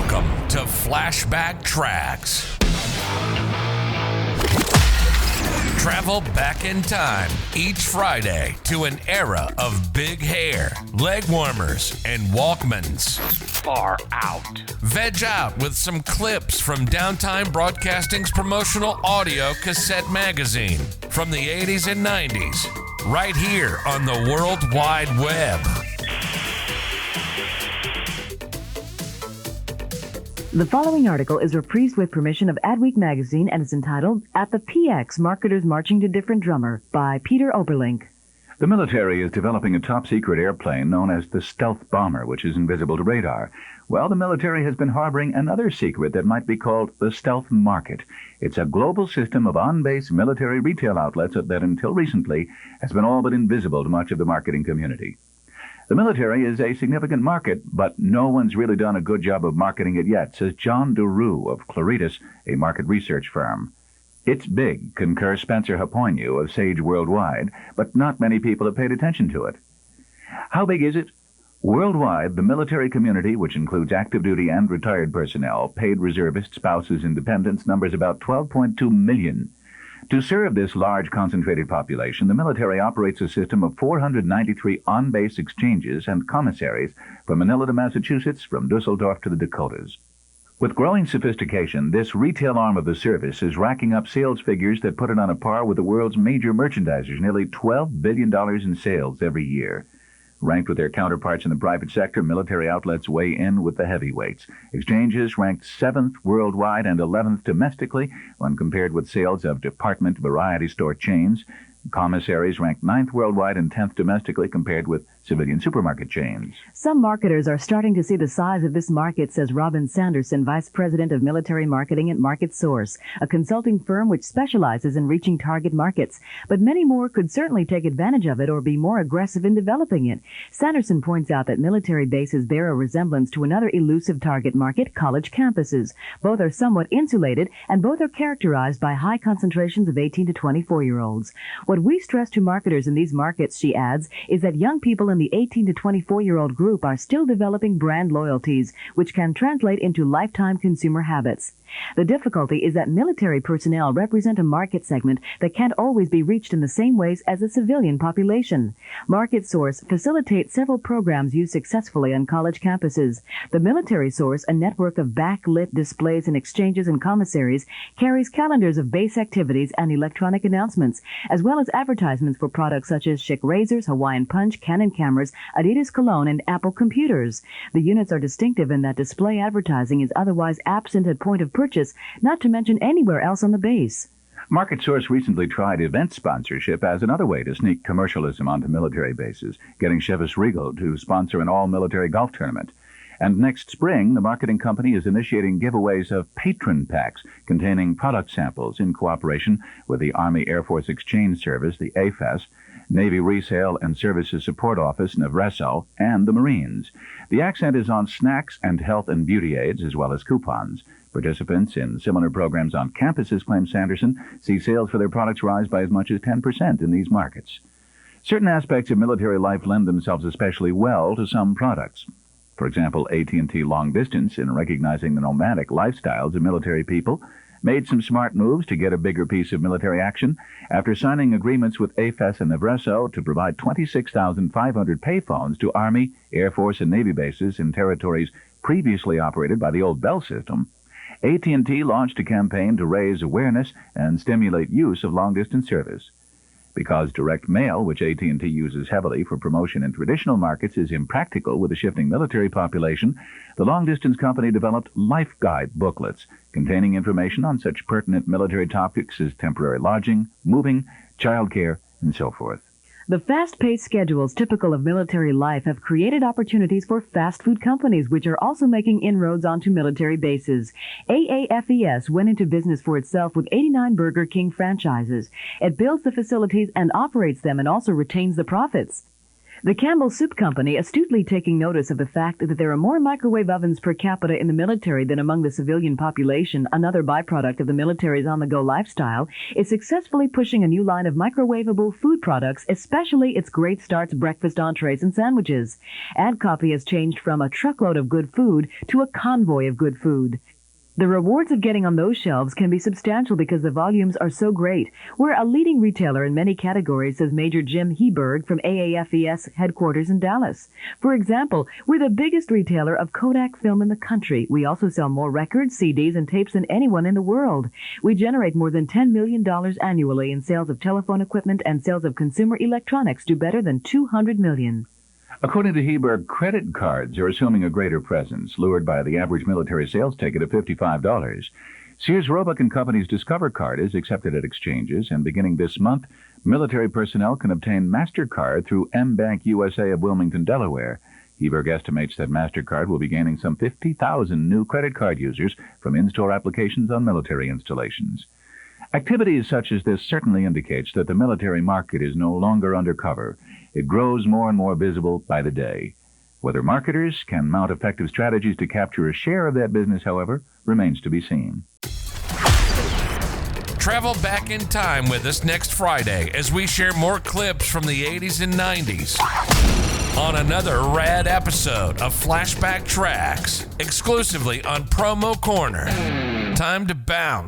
Welcome to Flashback Tracks. Travel back in time each Friday to an era of big hair, leg warmers, and Walkmans. Far out. Veg out with some clips from Downtime Broadcasting's promotional audio cassette magazine from the 80s and 90s, right here on the World Wide Web. The following article is reprised with permission of Adweek magazine and is entitled At the PX, Marketers Marching to Different Drummer by Peter Oberlink. The military is developing a top-secret airplane known as the stealth bomber, which is invisible to radar. Well, the military has been harboring another secret that might be called the stealth market. It's a global system of on-base military retail outlets that until recently has been all but invisible to much of the marketing community. The military is a significant market, but no one's really done a good job of marketing it yet, says John DeRue of Claritas, a market research firm. It's big, concurs Spencer Hapoinu of Sage Worldwide, but not many people have paid attention to it. How big is it? Worldwide, the military community, which includes active duty and retired personnel, paid reservists, spouses, and dependents, numbers about 12.2 million. To serve this large concentrated population, the military operates a system of 493 on-base exchanges and commissaries from Manila to Massachusetts, from Dusseldorf to the Dakotas. With growing sophistication, this retail arm of the service is racking up sales figures that put it on a par with the world's major merchandisers, nearly $12 billion in sales every year. Ranked with their counterparts in the private sector, military outlets weigh in with the heavyweights. Exchanges ranked 7th worldwide and 11th domestically when compared with sales of department variety store chains. Commissaries ranked 9th worldwide and 10th domestically compared with civilian supermarket chains. Some marketers are starting to see the size of this market, says Robin Sanderson, Vice President of Military Marketing at Market Source, a consulting firm which specializes in reaching target markets. But many more could certainly take advantage of it or be more aggressive in developing it. Sanderson points out that military bases bear a resemblance to another elusive target market, college campuses. Both are somewhat insulated, and both are characterized by high concentrations of 18 to 24-year-olds. What we stress to marketers in these markets, she adds, is that young people in the 18 to 24-year-old group are still developing brand loyalties, which can translate into lifetime consumer habits. The difficulty is that military personnel represent a market segment that can't always be reached in the same ways as the civilian population. Market Source facilitates several programs used successfully on college campuses. The Military Source, a network of backlit displays and exchanges and commissaries, carries calendars of base activities and electronic announcements, as well as advertisements for products such as Schick razors, Hawaiian Punch, Canon cameras, Adidas cologne, and Apple computers. The units are distinctive in that display advertising is otherwise absent at point of purchase, not to mention anywhere else on the base. Market Source recently tried event sponsorship as another way to sneak commercialism onto military bases, getting Chivas Regal to sponsor an all-military golf tournament. And next spring, the marketing company is initiating giveaways of patron packs containing product samples in cooperation with the Army Air Force Exchange Service, the AFES, Navy Resale and Services Support Office, NAVRESO, and the Marines. The accent is on snacks and health and beauty aids, as well as coupons. Participants in similar programs on campuses, claims Sanderson, see sales for their products rise by as much as 10% in these markets. Certain aspects of military life lend themselves especially well to some products. For example, AT&T Long Distance, in recognizing the nomadic lifestyles of military people, made some smart moves to get a bigger piece of military action after signing agreements with AFES and NAVRESO to provide 26,500 payphones to Army, Air Force, and Navy bases in territories previously operated by the old Bell system. AT&T launched a campaign to raise awareness and stimulate use of long-distance service. Because direct mail, which AT&T uses heavily for promotion in traditional markets, is impractical with a shifting military population, the long-distance company developed life guide booklets containing information on such pertinent military topics as temporary lodging, moving, childcare, and so forth. The fast-paced schedules typical of military life have created opportunities for fast food companies, which are also making inroads onto military bases. AAFES went into business for itself with 89 Burger King franchises. It builds the facilities and operates them and also retains the profits. The Campbell Soup Company, astutely taking notice of the fact that there are more microwave ovens per capita in the military than among the civilian population, another byproduct of the military's on-the-go lifestyle, is successfully pushing a new line of microwavable food products, especially its Great Starts breakfast entrees and sandwiches. Ad copy has changed from a truckload of good food to a convoy of good food. The rewards of getting on those shelves can be substantial because the volumes are so great. We're a leading retailer in many categories, says Major Jim Heberg from AAFES headquarters in Dallas. For example, we're the biggest retailer of Kodak film in the country. We also sell more records, CDs, and tapes than anyone in the world. We generate more than $10 million annually in sales of telephone equipment, and sales of consumer electronics do better than $200 million. According to Heberg, credit cards are assuming a greater presence, lured by the average military sales ticket of $55. Sears Roebuck & Company's Discover card is accepted at exchanges, and beginning this month, military personnel can obtain MasterCard through M-Bank USA of Wilmington, Delaware. Heberg estimates that MasterCard will be gaining some 50,000 new credit card users from in-store applications on military installations. Activities such as this certainly indicates that the military market is no longer undercover. It grows more and more visible by the day. Whether marketers can mount effective strategies to capture a share of that business, however, remains to be seen. Travel back in time with us next Friday as we share more clips from the 80s and 90s on another rad episode of Flashback Tracks, exclusively on Promo Corner. Time to bounce.